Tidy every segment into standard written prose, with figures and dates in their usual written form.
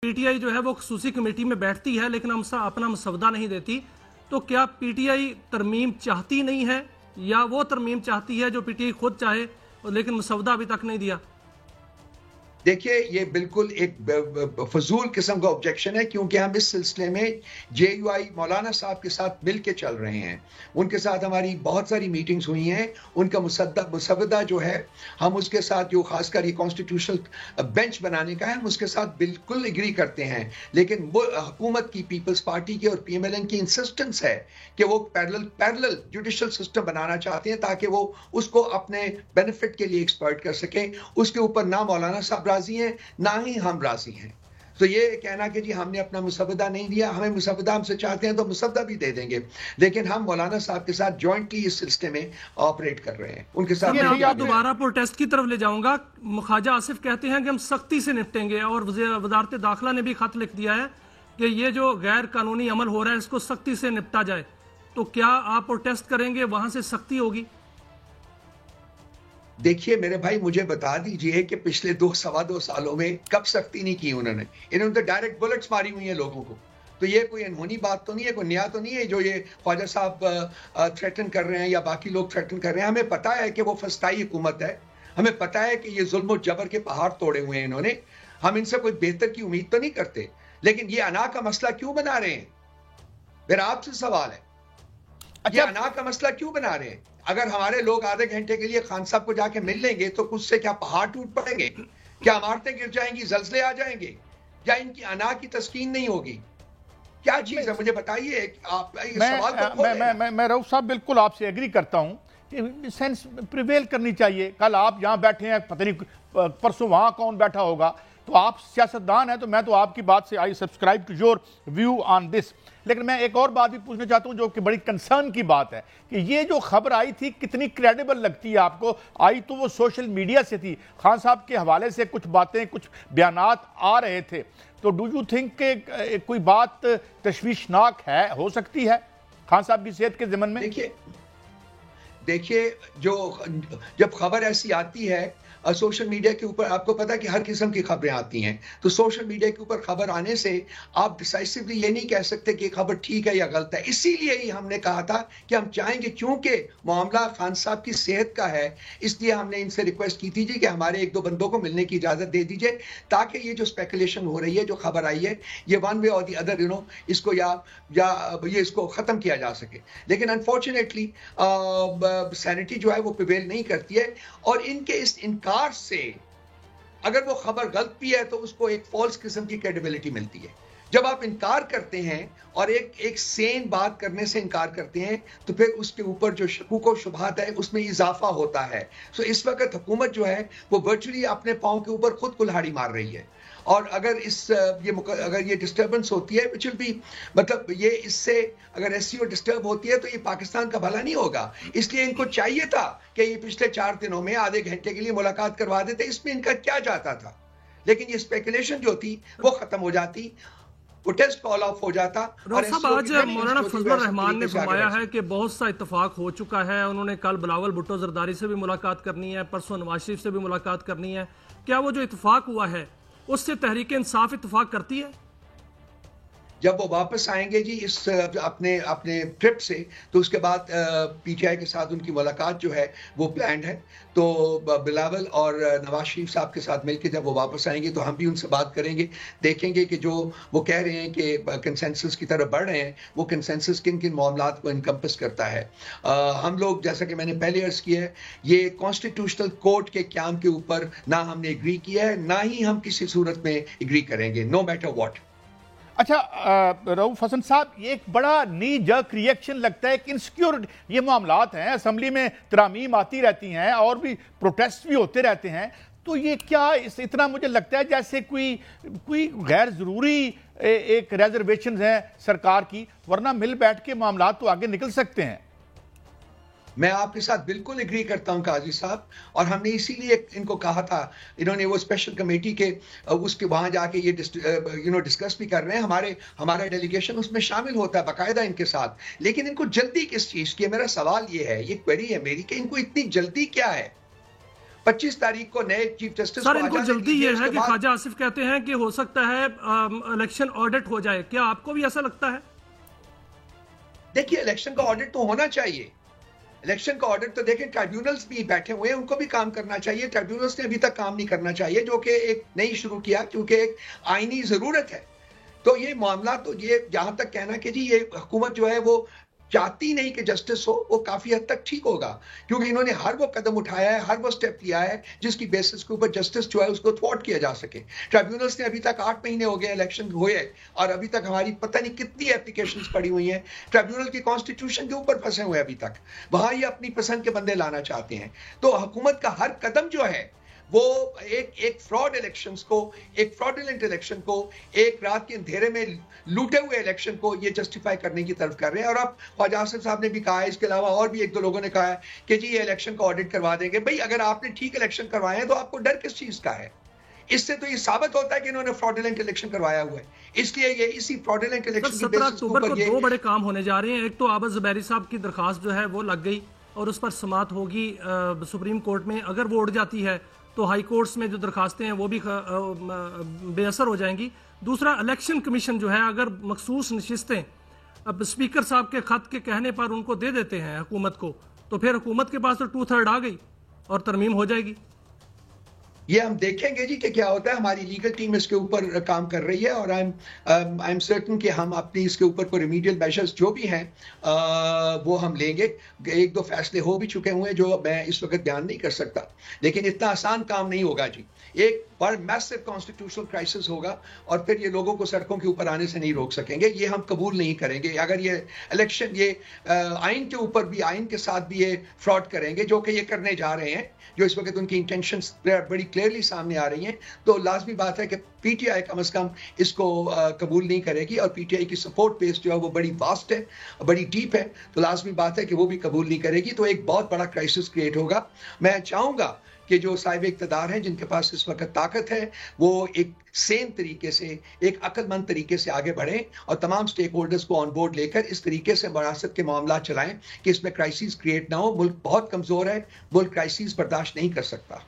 PTI जो है वो खसूसी कमेटी में बैठती है लेकिन हम अपना मसवदा नहीं देती, तो क्या पीटीआई तरमीम चाहती नहीं है या वो तरमीम चाहती है जो पीटीआई खुद चाहे लेकिन मसवदा अभी तक नहीं दिया? देखिए, ये बिल्कुल एक फजूल किस्म का ऑब्जेक्शन है, क्योंकि हम इस सिलसिले में जेयूआई मौलाना साहब के साथ मिल के चल रहे हैं। उनके साथ हमारी बहुत सारी मीटिंग्स हुई हैं। उनका मुसवदा जो है, हम उसके साथ जो खासकर ये कॉन्स्टिट्यूशनल बेंच बनाने का है, हम उसके साथ बिल्कुल एग्री करते हैं। लेकिन वो हुकूमत की, पीपल्स पार्टी की और पीएमएलएन की इंसिस्टेंस है कि वो पैरेलल जुडिशल सिस्टम बनाना चाहते हैं ताकि वो उसको अपने बेनिफिट के लिए एक्सप्लॉइट कर सकें। उसके ऊपर ना मौलाना साहब राजी हैं, ना ही हम राजी हैं। तो ये कहना कि जी हमने अपना मुसवदा नहीं दिया, हमें मुसवदा हमसे चाहते हैं तो मुसवदा भी दे देंगे, लेकिन हम मौलाना साहब के साथ जॉइंटली इस सिलसिले में ऑपरेट कर रहे हैं। उनके साथ मैं दोबारा प्रोटेस्ट की तरफ ले जाऊंगा। ख्वाजा आसिफ कहते हैं कि हम सख्ती से निपटेंगे और वजारत दाखिला ने भी खत लिख दिया है कि ये जो गैर कानूनी अमल हो रहा है इसको सख्ती से निपटा जाए। तो क्या आप प्रोटेस्ट करेंगे, वहां से सख्ती होगी? देखिए मेरे भाई, मुझे बता दीजिए कि पिछले 2-2.25 सालों में कब सख्ती नहीं की उन्होंने। इन्होंने तो डायरेक्ट बुलेट्स मारी हुई हैं लोगों को। तो ये कोई अनहोनी बात तो नहीं है, कोई नया तो नहीं है जो ये ख्वाजा साहब थ्रेटन कर रहे हैं या बाकी लोग थ्रेटन कर रहे हैं। हमें पता है कि वो फस्ताई हुकूमत है, हमें पता है कि ये जुल्म और जबर के पहाड़ तोड़े हुए हैं इन्होंने। हम इनसे कोई बेहतर की उम्मीद तो नहीं करते, लेकिन ये अना का मसला क्यों बना रहे हैं? मेरा आपसे सवाल है, ये अना का मसला क्यों बना रहे हैं? अगर हमारे लोग आधे घंटे के लिए खान साहब को जाके मिल लेंगे तो उससे क्या पहाड़ टूट पड़ेंगे? क्या इमारतें गिर जाएंगी, जलजले आ जाएंगे, या इनकी अना की तस्कीन नहीं होगी? क्या चीज है, मुझे बताइए। आप सवाल तो मैं रऊफ साहब बिल्कुल आपसे एग्री करता हूं, सेंस प्रिवेल करनी चाहिए। कल आप यहां बैठे हैं, पता नहीं परसों वहां कौन बैठा होगा, तो आप सियासतदान हैं, तो मैं तो आपकी बात से I subscribe to your view on this. लेकिन मैं एक और बात भी पूछना चाहता हूं जो कि बड़ी कंसर्न की बात है कि ये जो खबर आई थी कितनी क्रेडिबल लगती है आपको? आई तो वो सोशल मीडिया से थी, खान साहब के हवाले से कुछ बातें, कुछ बयानात आ रहे थे, तो डू यू थिंक कि कोई बात तशवीशनाक है, हो सकती है खान साहब की सेहत के ज़िमन में? देखिए जब खबर ऐसी आती है सोशल मीडिया के ऊपर, आपको पता है कि हर किस्म की खबरें आती हैं, तो सोशल मीडिया के ऊपर खबर आने से आप डिसाइसिवली ये नहीं कह सकते कि खबर ठीक है या गलत है। इसीलिए ही हमने कहा था कि हम चाहेंगे, क्योंकि मामला खान साहब की सेहत का है, इसलिए हमने इनसे रिक्वेस्ट की थी कि हमारे 1-2 बंदों को मिलने की इजाजत दे दीजिए, ताकि ये जो स्पेकुलेशन हो रही है, जो खबर आई है, ये वन वे और दी अदर इसको या ये इसको खत्म किया जा सके। लेकिन अनफॉर्चुनेटली सैनिटी जो है वो प्रिवेल नहीं करती है, और इनके इस इनकार से अगर वो खबर गलत भी है तो उसको एक फॉल्स किस्म की क्रेडिबिलिटी मिलती है। जब आप इनकार करते हैं और एक सेन बात करने से इनकार करते हैं, तो फिर उसके ऊपर जो शकूक और शुबहात है उसमें इजाफा होता है। सो इस वक्त हुकूमत जो है वो वर्चुअली अपने पांव के ऊपर खुद कुल्हाड़ी मार रही है, और अगर अगर ये डिस्टर्बेंस होती है, विच विल बी, मतलब ये इससे अगर एससीओ डिस्टर्ब होती है तो ये पाकिस्तान का भला नहीं होगा। इसलिए इनको चाहिए था कि ये पिछले 4 दिनों में आधे घंटे के लिए मुलाकात करवा देते, इसमें इनका क्या जाता था। लेकिन ये स्पेकुलेशन जो थी वो खत्म हो जाती, वो टेस्ट कॉल ऑफ हो जाता। और आज मौलाना फजलुर रहमान ने फरमाया है कि बहुत सा इत्तेफाक हो चुका है। उन्होंने कल बिलावल भुट्टो जरदारी से भी मुलाकात करनी है, परसों नवाज शरीफ से भी मुलाकात करनी है। क्या वो जो इत्तेफाक हुआ है उससे तहरीक इंसाफ इत्तेफाक करती है? जब वो वापस आएंगे जी इस अपने ट्रिप से, तो उसके बाद पीटीआई के साथ उनकी मुलाकात जो है वो प्लान्ड है। तो बिलावल और नवाज शरीफ साहब के साथ मिलकर जब वो वापस आएंगे तो हम भी उनसे बात करेंगे, देखेंगे कि जो वो कह रहे हैं कि कंसेंसस की तरफ बढ़ रहे हैं, वो कंसेंसस किन किन मामलात को इनकम्पस करता है। हम लोग, जैसा कि मैंने पहले अर्ज किया है, ये कॉन्स्टिट्यूशनल कोर्ट के क्याम के ऊपर ना हमने एग्री किया है, ना ही हम किसी सूरत में एग्री करेंगे, नो मैटर व्हाट। अच्छा रऊफ हसन साहब, ये एक बड़ा नी जर्क रिएक्शन लगता है कि इनसिक्योर ये मामलात हैं, असेंबली में तरामीम आती रहती हैं और भी प्रोटेस्ट भी होते रहते हैं, तो ये क्या इतना मुझे लगता है जैसे कोई गैर ज़रूरी एक रिजर्वेशन है सरकार की, वरना मिल बैठ के मामलात तो आगे निकल सकते हैं। मैं आपके साथ बिल्कुल एग्री करता हूं काजी साहब, और हमने इसीलिए इनको कहा था, इन्होंने वो स्पेशल कमेटी के उसके वहां जाके ये डिस्कस भी कर रहे हैं, हमारा डेलीगेशन उसमें शामिल होता है बाकायदा इनके साथ। लेकिन इनको जल्दी किस चीज की है? मेरा सवाल ये है, ये क्वेरी है मेरी कि इनको इतनी जल्दी क्या है? 25 तारीख को नए चीफ जस्टिस सर, इनको जल्दी ये है कि ख्वाजा आसिफ कहते हैं कि हो सकता है इलेक्शन ऑडिट हो जाए, क्या आपको भी ऐसा लगता है? देखिए, इलेक्शन का ऑडिट तो होना चाहिए। इलेक्शन का ऑडिट तो देखें, ट्राइब्यूनल्स भी बैठे हुए हैं, उनको भी काम करना चाहिए। ट्राइब्यूनल्स ने अभी तक काम नहीं करना चाहिए, जो कि एक नहीं शुरू किया, क्योंकि एक आईनी जरूरत है। तो ये मामला, तो ये जहां तक कहना कि जी ये हुकूमत जो है वो चाहती नहीं कि जस्टिस हो, वो काफी हद तक ठीक होगा, क्योंकि इन्होंने हर वो कदम उठाया है, हर वो स्टेप लिया है जिसकी बेसिस के ऊपर जस्टिस जो है उसको थ्वाट किया जा सके। ट्राइब्यूनल्स ने अभी तक 8 महीने हो गए इलेक्शन हुए, और अभी तक हमारी पता नहीं कितनी एप्लीकेशंस पड़ी हुई हैं। ट्राइब्यूनल की कॉन्स्टिट्यूशन के ऊपर फंसे हुए अभी तक, वहां ये अपनी पसंद के बंदे लाना चाहते हैं। तो हुकूमत का हर कदम जो है वो एक फ्रॉड इलेक्शंस को, एक फ्रॉडुलेंट इलेक्शन को, एक रात के अंधेरे में लूटे हुए इलेक्शन को ये जस्टिफाई करने की तरफ कर रहे हैं। और अब ख्वाजा आसिफ साहब ने भी कहा है, इसके अलावा और भी 1-2 लोगों ने कहा है कि जी ये इलेक्शन का ऑडिट करवा देंगे। भाई, अगर आपने ठीक इलेक्शन करवाए हैं तो आपको डर किस चीज का है? इससे तो ये साबित होता है कि इन्होंने फ्रॉडुलेंट इलेक्शन करवाया हुआ है। इसलिए ये इसी फ्रॉडुलेंट इलेक्शन की 17 अक्टूबर को 2 बड़े काम होने जा रहे हैं। एक तो आबद ज़ुबैरी साहब की दरखास्त जो है वो लग गई और उस पर समाअत होगी सुप्रीम कोर्ट में। अगर वो उड़ जाती है तो हाई कोर्ट्स में जो दरखास्तें हैं वो भी बेअसर हो जाएंगी। दूसरा, इलेक्शन कमीशन जो है अगर मखसूस नशिस्तें अब स्पीकर साहब के खत के कहने पर उनको दे देते हैं हुकूमत को, तो फिर हुकूमत के पास तो 2/3 आ गई और तरमीम हो जाएगी। ये हम देखेंगे जी कि क्या होता है। हमारी लीगल टीम इसके ऊपर काम कर रही है, और आई एम सर्टन कि हम अपनी इसके ऊपर कोई रिमीडियल मेजर्स जो भी हैं वो हम लेंगे। 1-2 फैसले हो भी चुके हुए जो मैं इस वक्त बयान नहीं कर सकता, लेकिन इतना आसान काम नहीं होगा जी। एक बड़ा मैसिव कॉन्स्टिट्यूशनल क्राइसिस होगा, और फिर ये लोगों को सड़कों के ऊपर आने से नहीं रोक सकेंगे। ये हम कबूल नहीं करेंगे। अगर ये इलेक्शन, ये आइन के ऊपर भी, आइन के साथ भी ये फ्रॉड करेंगे, जो कि ये करने जा रहे हैं, जो इस वक्त उनकी इंटेंशंस बड़ी क्लियरली सामने आ रही हैं, तो लाजमी बात है कि पीटीआई कम से कम इसको कबूल नहीं करेगी। और पीटीआई की सपोर्ट बेस जो है वो बड़ी वास्ट है, बड़ी डीप है, तो लाजमी बात है कि वो भी कबूल नहीं करेगी। तो एक बहुत बड़ा क्राइसिस क्रिएट होगा। मैं चाहूंगा कि जो साहिब इक़्तिदार हैं, जिनके पास इस वक्त ताकत है, वो एक सेम तरीके से, एक अक्लमंद तरीके से आगे बढ़ें और तमाम स्टेक होल्डर्स को ऑन बोर्ड लेकर इस तरीके से विरासत के मामला चलाएं कि इसमें क्राइसिस क्रिएट ना हो। मुल्क बहुत कमजोर है, मुल्क क्राइसिस बर्दाश्त नहीं कर सकता।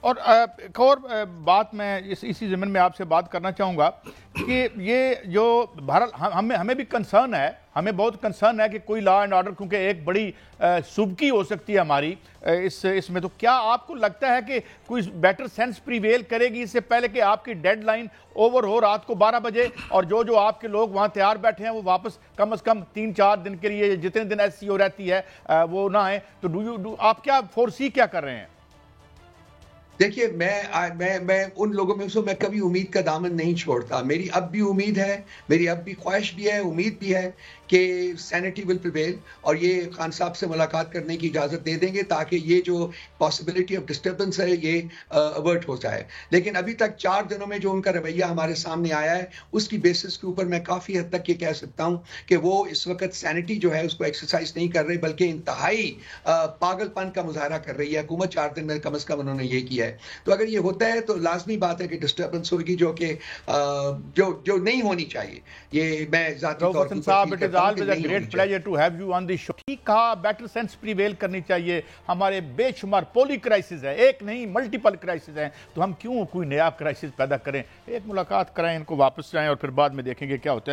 और एक और बात मैं इसी ज़मीन में आपसे बात करना चाहूँगा कि ये जो भारत, हमें भी कंसर्न है, हमें बहुत कंसर्न है कि कोई लॉ एंड ऑर्डर, क्योंकि एक बड़ी सुबकी हो सकती है हमारी इसमें। तो क्या आपको लगता है कि कोई बेटर सेंस प्रीवेल करेगी इससे पहले कि आपकी डेडलाइन ओवर हो रात को 12 बजे, और जो आपके लोग वहाँ तैयार बैठे हैं वो वापस कम से कम 3-4 दिन के लिए, जितने दिन SCO रहती है वो ना आए? तो आप क्या फोरसी क्या कर रहे हैं? देखिए, मैं उन लोगों में से मैं कभी उम्मीद का दामन नहीं छोड़ता। मेरी अब भी उम्मीद है, मेरी अब भी ख्वाहिश भी है, उम्मीद भी है कि सैनिटी विल प्रिवेल, और ये खान साहब से मुलाकात करने की इजाज़त दे देंगे ताकि ये जो पॉसिबिलिटी ऑफ डिस्टर्बेंस है ये अवर्ट हो जाए। लेकिन अभी तक 4 दिनों में जो उनका रवैया हमारे सामने आया है, उसकी बेसिस के ऊपर मैं काफ़ी हद तक ये कह सकता हूँ कि वो इस वक्त सैनिटी जो है उसको एक्सरसाइज नहीं कर रही, बल्कि इंतहाई पागलपन का मुजाहरा कर रही है हुकूमत। 4 दिन में कम से कम उन्होंने ये किया है। तो अगर ये होता है तो लाजमी बात है कि डिस्टर्बेंस होगी, जो कि जो नहीं होनी चाहिए। ये मैं ज़ाती तौर पर always a great pleasure to have you on the show। ठीक कहा, बेटर सेंस प्रीवेल करनी चाहिए। हमारे बेशुमार पोली क्राइसिस है, एक नहीं मल्टीपल क्राइसिस हैं, तो हम क्यों कोई नया क्राइसिस पैदा करें? एक मुलाकात कराएं, इनको वापस जाएं और फिर बाद में देखेंगे क्या होता है।